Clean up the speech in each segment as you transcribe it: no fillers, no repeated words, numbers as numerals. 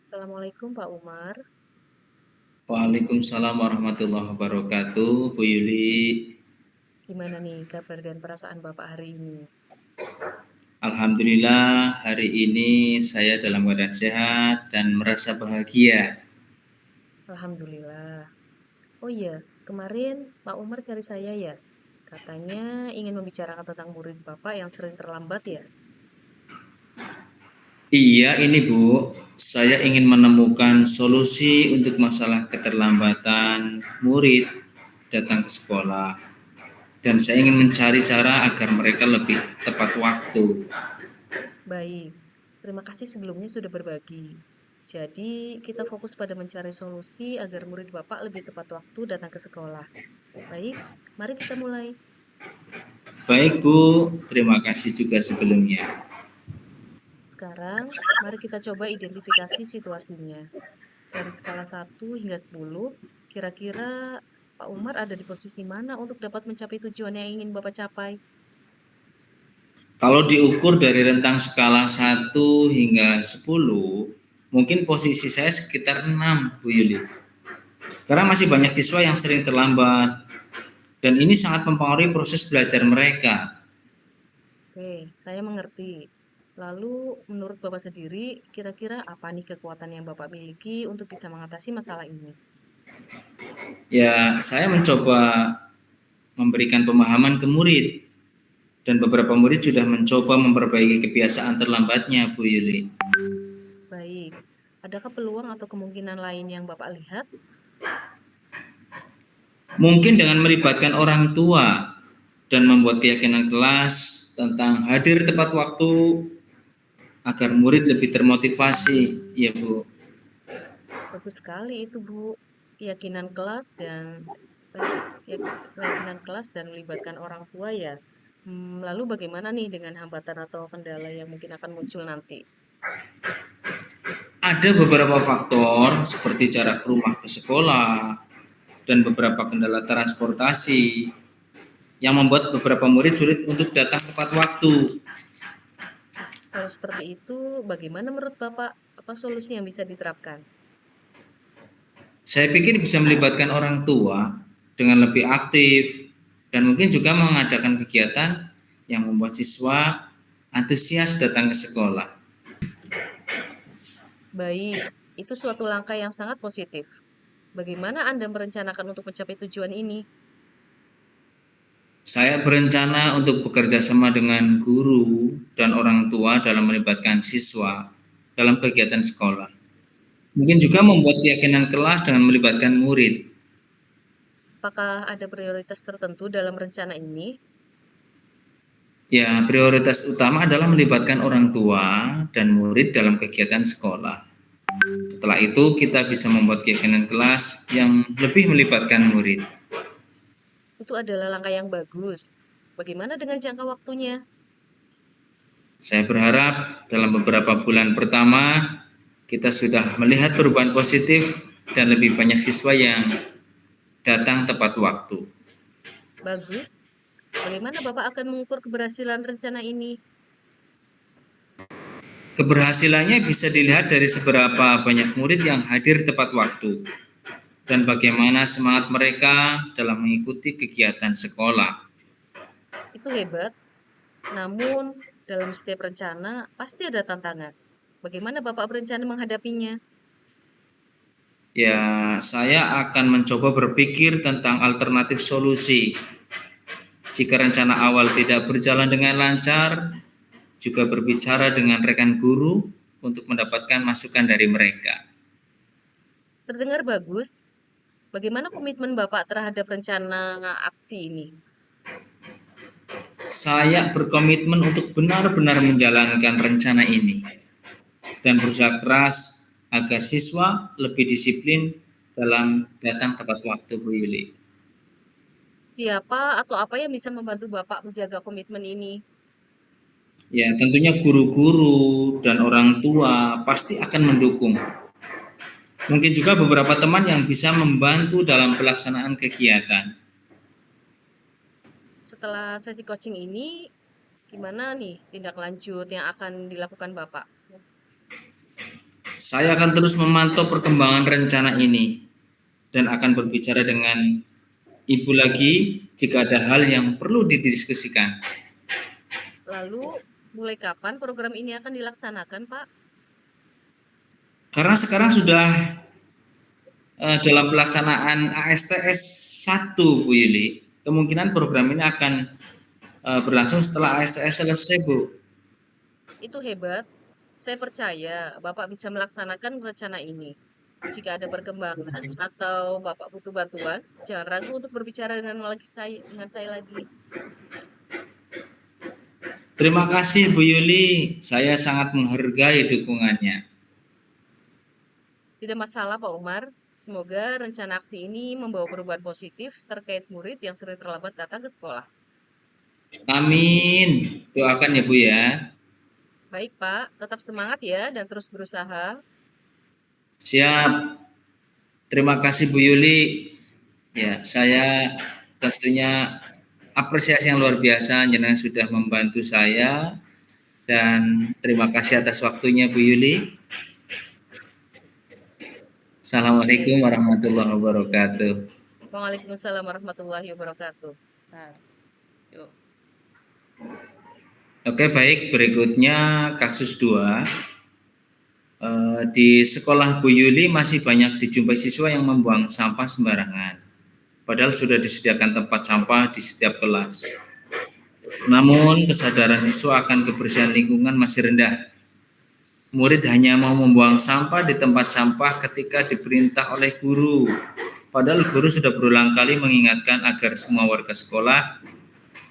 Assalamualaikum Pak Umar. Waalaikumsalam warahmatullahi wabarakatuh, Bu Yuli. Gimana nih kabar dan perasaan Bapak hari ini? Alhamdulillah hari ini saya dalam keadaan sehat dan merasa bahagia. Alhamdulillah. Oh iya, kemarin Pak Umar cari saya ya. Katanya ingin membicarakan tentang murid Bapak yang sering terlambat ya. Iya ini Bu, saya ingin menemukan solusi untuk masalah keterlambatan murid datang ke sekolah. Dan saya ingin mencari cara agar mereka lebih tepat waktu. Baik, terima kasih sebelumnya sudah berbagi. Jadi, kita fokus pada mencari solusi agar murid Bapak lebih tepat waktu datang ke sekolah. Baik, mari kita mulai. Baik Bu, terima kasih juga sebelumnya. Sekarang, mari kita coba identifikasi situasinya. Dari skala 1 hingga 10, kira-kira Pak Umar ada di posisi mana untuk dapat mencapai tujuan yang ingin Bapak capai? Kalau diukur dari rentang skala 1 hingga 10, mungkin posisi saya sekitar 6, Bu Yuli. Karena masih banyak siswa yang sering terlambat, dan ini sangat mempengaruhi proses belajar mereka. Oke, saya mengerti. Lalu, menurut Bapak sendiri, kira-kira apa nih kekuatan yang Bapak miliki untuk bisa mengatasi masalah ini? Ya, saya mencoba memberikan pemahaman ke murid, dan beberapa murid sudah mencoba memperbaiki kebiasaan terlambatnya, Bu Yuli. Baik, adakah peluang atau kemungkinan lain yang Bapak lihat? Mungkin dengan melibatkan orang tua dan membuat keyakinan kelas tentang hadir tepat waktu agar murid lebih termotivasi, ya Bu. Bagus sekali itu, Bu. Keyakinan kelas dan apa itu? Keyakinan kelas dan melibatkan orang tua ya. Lalu bagaimana nih dengan hambatan atau kendala yang mungkin akan muncul nanti? Ada beberapa faktor seperti jarak rumah ke sekolah dan beberapa kendala transportasi yang membuat beberapa murid sulit untuk datang tepat waktu. Kalau seperti itu, bagaimana menurut Bapak? Apa solusi yang bisa diterapkan? Saya pikir bisa melibatkan orang tua dengan lebih aktif dan mungkin juga mengadakan kegiatan yang membuat siswa antusias datang ke sekolah. Baik, itu suatu langkah yang sangat positif. Bagaimana Anda merencanakan untuk mencapai tujuan ini? Saya berencana untuk bekerja sama dengan guru dan orang tua dalam melibatkan siswa dalam kegiatan sekolah. Mungkin juga membuat keyakinan kelas dengan melibatkan murid. Apakah ada prioritas tertentu dalam rencana ini? Ya, prioritas utama adalah melibatkan orang tua dan murid dalam kegiatan sekolah. Setelah itu, kita bisa membuat keyakinan kelas yang lebih melibatkan murid. Itu adalah langkah yang bagus. Bagaimana dengan jangka waktunya? Saya berharap dalam beberapa bulan pertama, kita sudah melihat perubahan positif dan lebih banyak siswa yang datang tepat waktu. Bagus. Bagaimana Bapak akan mengukur keberhasilan rencana ini? Keberhasilannya bisa dilihat dari seberapa banyak murid yang hadir tepat waktu dan bagaimana semangat mereka dalam mengikuti kegiatan sekolah. Itu hebat. Namun, dalam setiap rencana pasti ada tantangan. Bagaimana Bapak berencana menghadapinya? Ya, saya akan mencoba berpikir tentang alternatif solusi. Jika rencana awal tidak berjalan dengan lancar, juga berbicara dengan rekan guru untuk mendapatkan masukan dari mereka. Terdengar bagus. Bagaimana komitmen Bapak terhadap rencana aksi ini? Saya berkomitmen untuk benar-benar menjalankan rencana ini dan berusaha keras agar siswa lebih disiplin dalam datang tepat waktu, Bu Yuli. Siapa atau apa yang bisa membantu Bapak menjaga komitmen ini? Ya, tentunya guru-guru dan orang tua pasti akan mendukung. Mungkin juga beberapa teman yang bisa membantu dalam pelaksanaan kegiatan. Setelah sesi coaching ini, gimana nih tindak lanjut yang akan dilakukan Bapak? Saya akan terus memantau perkembangan rencana ini dan akan berbicara dengan Ibu lagi jika ada hal yang perlu didiskusikan. Lalu, mulai kapan program ini akan dilaksanakan, Pak? Karena sekarang sudah dalam pelaksanaan ASTS 1, Bu Yuli, kemungkinan program ini akan berlangsung setelah ASTS selesai, Bu. Itu hebat. Saya percaya Bapak bisa melaksanakan rencana ini. Jika ada perkembangan atau Bapak butuh bantuan, jangan ragu untuk berbicara dengan saya lagi. Terima kasih Bu Yuli, saya sangat menghargai dukungannya. Tidak masalah, Pak Umar. Semoga rencana aksi ini membawa perubahan positif terkait murid yang sering terlambat datang ke sekolah. Amin. Doakan ya Bu ya. Baik, Pak. Tetap semangat ya dan terus berusaha. Siap. Terima kasih Bu Yuli. Ya, saya tentunya apresiasi yang luar biasa jenengan sudah membantu saya dan terima kasih atas waktunya Bu Yuli. Oke. Assalamualaikum warahmatullahi wabarakatuh. Waalaikumsalam warahmatullahi wabarakatuh. Bentar. Yuk. Oke, baik. Berikutnya kasus 2. Di sekolah Bu Yuli masih banyak dijumpai siswa yang membuang sampah sembarangan. Padahal sudah disediakan tempat sampah di setiap kelas. Namun kesadaran siswa akan kebersihan lingkungan masih rendah. Murid hanya mau membuang sampah di tempat sampah ketika diperintah oleh guru. Padahal guru sudah berulang kali mengingatkan agar semua warga sekolah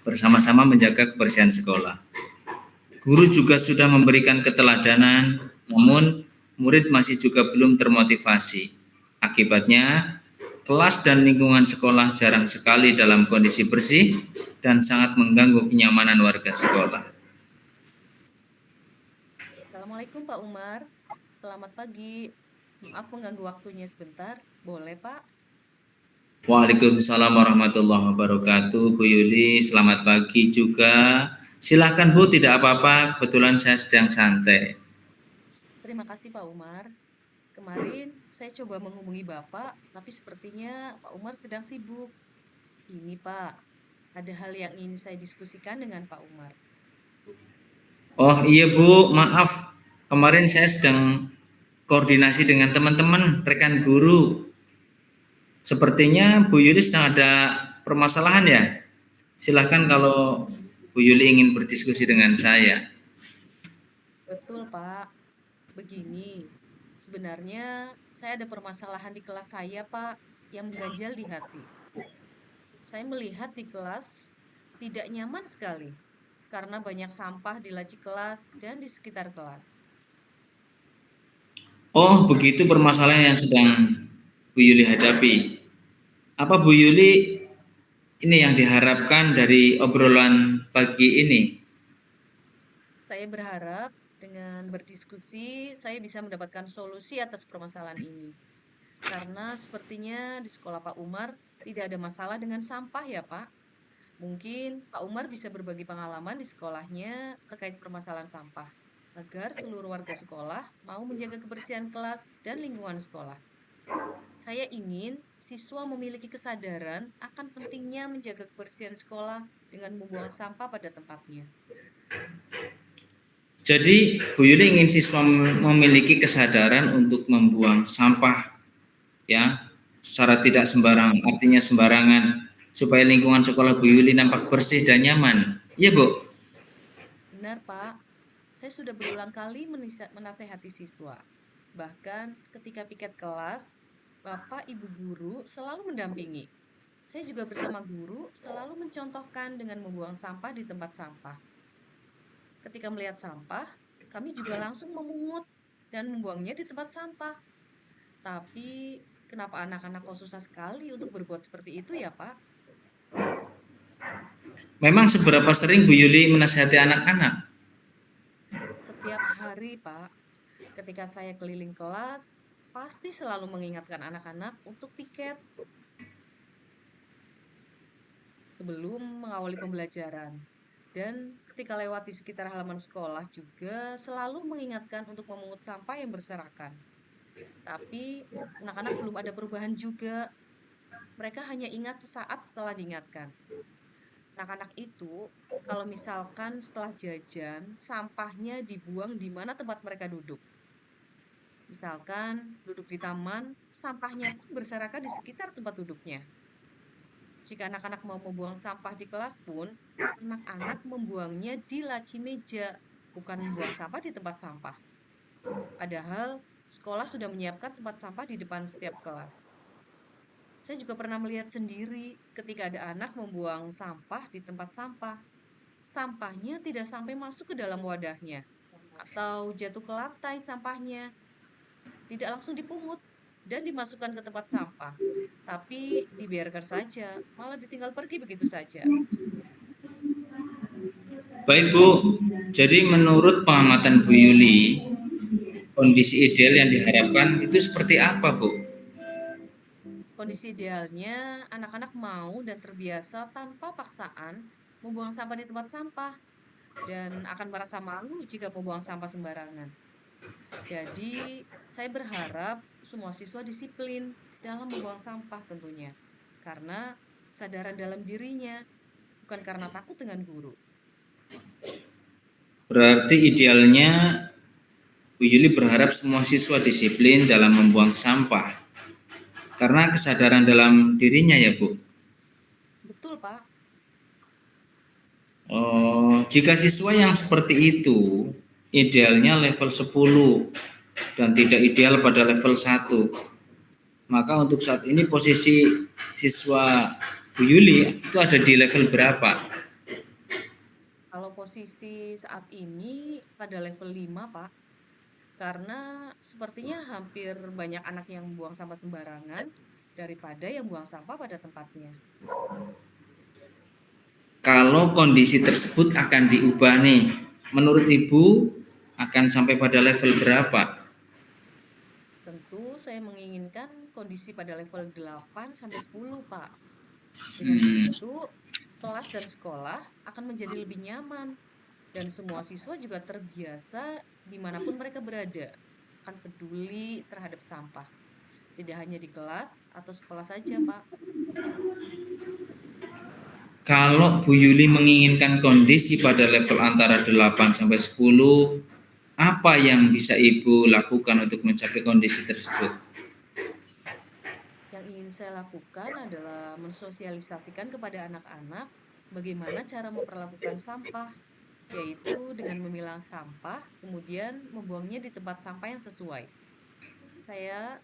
bersama-sama menjaga kebersihan sekolah. Guru juga sudah memberikan keteladanan, namun murid masih juga belum termotivasi. Akibatnya, kelas dan lingkungan sekolah jarang sekali dalam kondisi bersih dan sangat mengganggu kenyamanan warga sekolah. Assalamualaikum, Pak Umar. Selamat pagi. Maaf mengganggu waktunya sebentar. Boleh, Pak? Waalaikumsalam warahmatullahi wabarakatuh. Bu Yuli, selamat pagi juga. Silahkan Bu, tidak apa-apa. Kebetulan saya sedang santai. Terima kasih, Pak Umar. Kemarin saya coba menghubungi Bapak, tapi sepertinya Pak Umar sedang sibuk. Ini, Pak, ada hal yang ingin saya diskusikan dengan Pak Umar. Oh iya Bu, maaf. Kemarin saya sedang koordinasi dengan teman-teman, rekan guru. Sepertinya Bu Yuli sedang ada permasalahan ya. Silahkan kalau Bu Yuli ingin berdiskusi dengan saya. Betul, Pak. Begini, sebenarnya saya ada permasalahan di kelas saya, Pak, yang mengganjal di hati. Saya melihat di kelas tidak nyaman sekali karena banyak sampah di laci kelas dan di sekitar kelas. Oh, begitu permasalahan yang sedang Bu Yuli hadapi. Apa Bu Yuli ini yang diharapkan dari obrolan pagi ini? Saya berharap dengan berdiskusi saya bisa mendapatkan solusi atas permasalahan ini. Karena sepertinya di sekolah Pak Umar tidak ada masalah dengan sampah ya, Pak. Mungkin Pak Umar bisa berbagi pengalaman di sekolahnya terkait permasalahan sampah, agar seluruh warga sekolah mau menjaga kebersihan kelas dan lingkungan sekolah. Saya ingin siswa memiliki kesadaran akan pentingnya menjaga kebersihan sekolah dengan membuang sampah pada tempatnya. Jadi Bu Yuli ingin siswa memiliki kesadaran untuk membuang sampah ya secara tidak sembarangan, artinya sembarangan supaya lingkungan sekolah Bu Yuli nampak bersih dan nyaman. Iya Bu. Benar, Pak. Saya sudah berulang kali menasehati siswa. Bahkan ketika piket kelas, Bapak Ibu guru selalu mendampingi. Saya juga bersama guru selalu mencontohkan dengan membuang sampah di tempat sampah. Ketika melihat sampah, kami juga langsung memungut dan membuangnya di tempat sampah. Tapi kenapa anak-anak kok susah sekali untuk berbuat seperti itu ya, Pak? Memang seberapa sering Bu Yuli menasihati anak-anak? Setiap hari, Pak, ketika saya keliling kelas, pasti selalu mengingatkan anak-anak untuk piket sebelum mengawali pembelajaran. Dan ketika lewat di sekitar halaman sekolah juga selalu mengingatkan untuk memungut sampah yang berserakan. Tapi anak-anak belum ada perubahan juga. Mereka hanya ingat sesaat setelah diingatkan. Anak-anak itu, kalau misalkan setelah jajan, sampahnya dibuang di mana tempat mereka duduk. Misalkan duduk di taman, sampahnya pun berserakan di sekitar tempat duduknya. Jika anak-anak mau membuang sampah di kelas pun, anak-anak membuangnya di laci meja, bukan membuang sampah di tempat sampah. Padahal sekolah sudah menyiapkan tempat sampah di depan setiap kelas. Saya juga pernah melihat sendiri ketika ada anak membuang sampah di tempat sampah. Sampahnya tidak sampai masuk ke dalam wadahnya, atau jatuh ke lantai sampahnya. Tidak langsung dipungut dan dimasukkan ke tempat sampah. Tapi dibiarkan saja, malah ditinggal pergi begitu saja. Baik Bu, jadi menurut pengamatan Bu Yuli, kondisi ideal yang diharapkan itu seperti apa Bu? Kondisi idealnya, anak-anak mau dan terbiasa tanpa paksaan membuang sampah di tempat sampah dan akan merasa malu jika membuang sampah sembarangan. Jadi, saya berharap semua siswa disiplin dalam membuang sampah tentunya. Karena kesadaran dalam dirinya, bukan karena takut dengan guru. Berarti idealnya Bu Yuli berharap semua siswa disiplin dalam membuang sampah karena kesadaran dalam dirinya ya Bu. Betul, Pak. Oh, jika siswa yang seperti itu idealnya level 10 dan tidak ideal pada level 1, maka untuk saat ini posisi siswa Bu Yuli itu ada di level berapa? Kalau posisi saat ini pada level 5, Pak. Karena sepertinya hampir banyak anak yang buang sampah sembarangan daripada yang buang sampah pada tempatnya. Kalau kondisi tersebut akan diubah nih, menurut Ibu akan sampai pada level berapa? Tentu saya menginginkan kondisi pada level 8 sampai 10, Pak. Dengan Hmm, begitu, kelas dan sekolah akan menjadi lebih nyaman dan semua siswa juga terbiasa dimanapun mereka berada, akan peduli terhadap sampah. Tidak hanya di kelas atau sekolah saja, Pak. Kalau Bu Yuli menginginkan kondisi pada level antara 8 sampai 10, apa yang bisa Ibu lakukan untuk mencapai kondisi tersebut? Yang ingin saya lakukan adalah mensosialisasikan kepada anak-anak bagaimana cara memperlakukan sampah, yaitu dengan memilah sampah, kemudian membuangnya di tempat sampah yang sesuai. Saya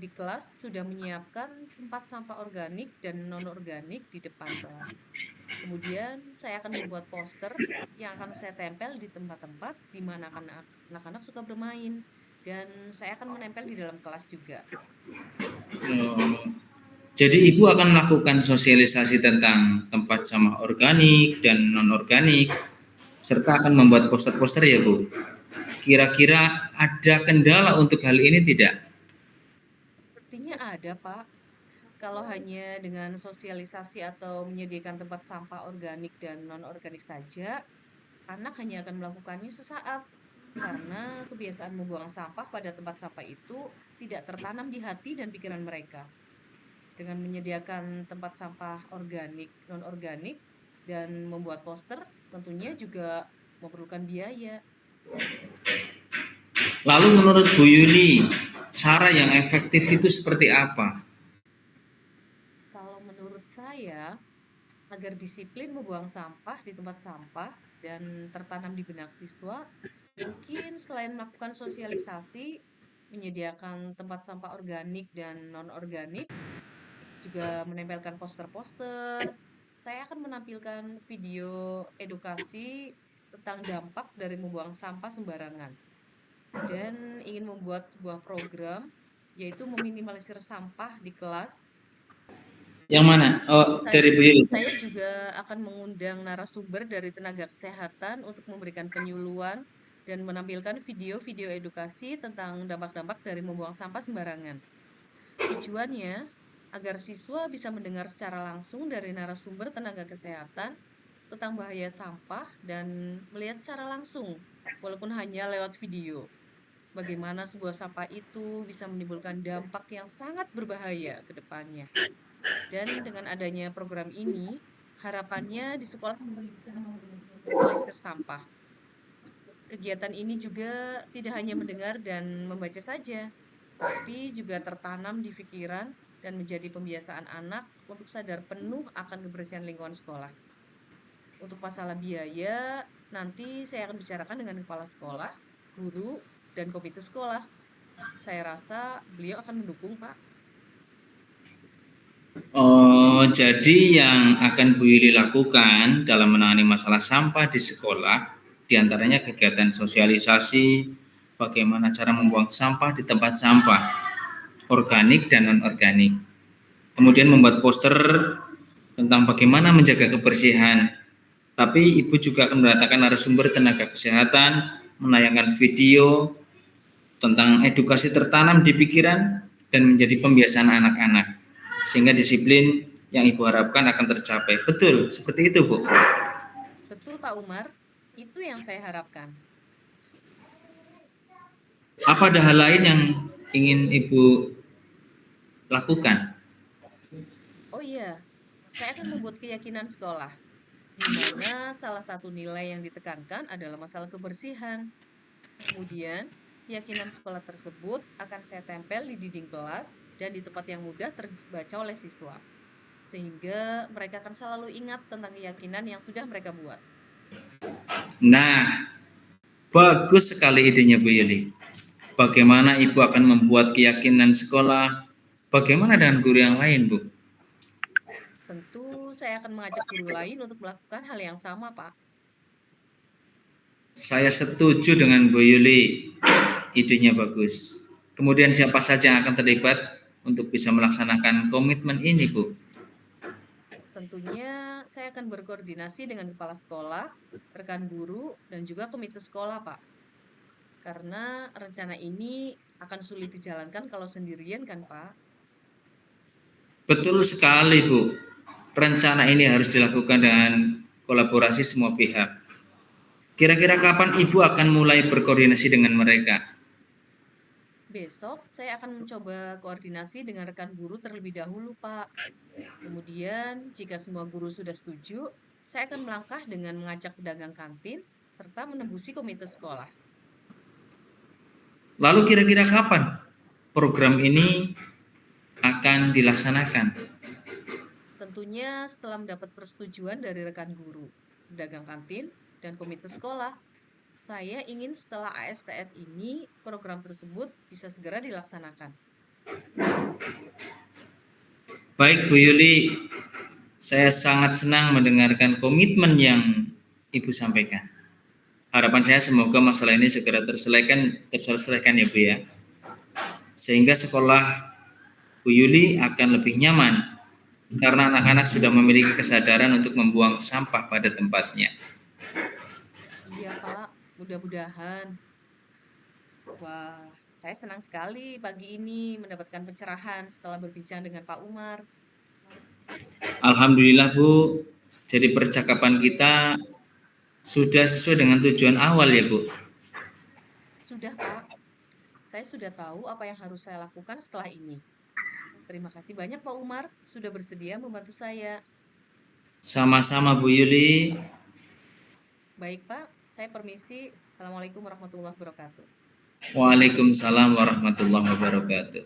di kelas sudah menyiapkan tempat sampah organik dan non-organik di depan kelas. Kemudian saya akan membuat poster yang akan saya tempel di tempat-tempat di mana anak-anak suka bermain. Dan saya akan menempel di dalam kelas juga. Oh, jadi Ibu akan melakukan sosialisasi tentang tempat sampah organik dan non-organik, serta akan membuat poster-poster ya Bu. Kira-kira ada kendala untuk hal ini tidak? Sepertinya ada, Pak. Kalau hanya dengan sosialisasi atau menyediakan tempat sampah organik dan non-organik saja, anak hanya akan melakukannya sesaat. Karena kebiasaan membuang sampah pada tempat sampah itu tidak tertanam di hati dan pikiran mereka. Dengan menyediakan tempat sampah organik, non-organik, dan membuat poster, tentunya juga memerlukan biaya. Lalu menurut Bu Yuli, cara yang efektif itu seperti apa? Kalau menurut saya, agar disiplin membuang sampah di tempat sampah dan tertanam di benak siswa, mungkin selain melakukan sosialisasi, menyediakan tempat sampah organik dan non-organik, juga menempelkan poster-poster, saya akan menampilkan video edukasi tentang dampak dari membuang sampah sembarangan. Dan ingin membuat sebuah program, yaitu meminimalisir sampah di kelas. Yang mana? Oh, Saya, dari Bu Yuli. saya juga akan mengundang narasumber dari tenaga kesehatan untuk memberikan penyuluhan dan menampilkan video-video edukasi tentang dampak-dampak dari membuang sampah sembarangan. Tujuannya agar siswa bisa mendengar secara langsung dari narasumber tenaga kesehatan tentang bahaya sampah dan melihat secara langsung, walaupun hanya lewat video, bagaimana sebuah sampah itu bisa menimbulkan dampak yang sangat berbahaya ke depannya. Dan dengan adanya program ini, harapannya di sekolah bisa meminimalisir sampah. Kegiatan ini juga tidak hanya mendengar dan membaca saja, tapi juga tertanam di pikiran dan menjadi pembiasaan anak untuk sadar penuh akan kebersihan lingkungan sekolah. Untuk masalah biaya, nanti saya akan bicarakan dengan kepala sekolah, guru, dan komite sekolah. Saya rasa beliau akan mendukung, Pak. Oh, jadi yang akan Bu Yuli lakukan dalam menangani masalah sampah di sekolah, diantaranya kegiatan sosialisasi, bagaimana cara membuang sampah di tempat sampah, organik dan non-organik. Kemudian membuat poster tentang bagaimana menjaga kebersihan. Tapi Ibu juga akan mendatangkan narasumber tenaga kesehatan, menayangkan video tentang edukasi tertanam di pikiran dan menjadi pembiasaan anak-anak. Sehingga disiplin yang Ibu harapkan akan tercapai. Betul, seperti itu, Bu. Betul, Pak Umar. Itu yang saya harapkan. Apa ada hal lain yang ingin Ibu lakukan? Oh iya, saya akan membuat keyakinan sekolah, di mana salah satu nilai yang ditekankan adalah masalah kebersihan. Kemudian, keyakinan sekolah tersebut akan saya tempel di dinding kelas dan di tempat yang mudah terbaca oleh siswa. Sehingga mereka akan selalu ingat tentang keyakinan yang sudah mereka buat. Nah, bagus sekali idenya Bu Yuli. Bagaimana Ibu akan membuat keyakinan sekolah? Bagaimana dengan guru yang lain, Bu? Tentu saya akan mengajak guru lain untuk melakukan hal yang sama, Pak. Saya setuju dengan Bu Yuli. Idenya bagus. Kemudian siapa saja yang akan terlibat untuk bisa melaksanakan komitmen ini, Bu? Tentunya saya akan berkoordinasi dengan kepala sekolah, rekan guru, dan juga komite sekolah, Pak. Karena rencana ini akan sulit dijalankan kalau sendirian kan, Pak? Betul sekali, Bu. Rencana ini harus dilakukan dengan kolaborasi semua pihak. Kira-kira kapan Ibu akan mulai berkoordinasi dengan mereka? Besok saya akan mencoba koordinasi dengan rekan guru terlebih dahulu, Pak. Kemudian, jika semua guru sudah setuju, saya akan melangkah dengan mengajak pedagang kantin serta menembusi komite sekolah. Lalu kira-kira kapan program ini akan dilaksanakan? Tentunya setelah mendapat persetujuan dari rekan guru, pedagang kantin, dan komite sekolah. Saya ingin setelah ASTS ini, program tersebut bisa segera dilaksanakan. Baik, Bu Yuli, saya sangat senang mendengarkan komitmen yang Ibu sampaikan. Harapan saya semoga masalah ini segera terselesaikan ya, Bu ya. Sehingga sekolah Bu Yuli akan lebih nyaman karena anak-anak sudah memiliki kesadaran untuk membuang sampah pada tempatnya. Iya, Pak. Mudah-mudahan. Wah, saya senang sekali pagi ini mendapatkan pencerahan setelah berbincang dengan Pak Umar. Alhamdulillah, Bu. Jadi percakapan kita sudah sesuai dengan tujuan awal ya, Bu. Sudah, Pak. Saya sudah tahu apa yang harus saya lakukan setelah ini. Terima kasih banyak, Pak Umar, sudah bersedia membantu saya. Sama-sama, Bu Yuli. Baik, Pak. Saya permisi. Assalamualaikum warahmatullahi wabarakatuh. Waalaikumsalam warahmatullahi wabarakatuh.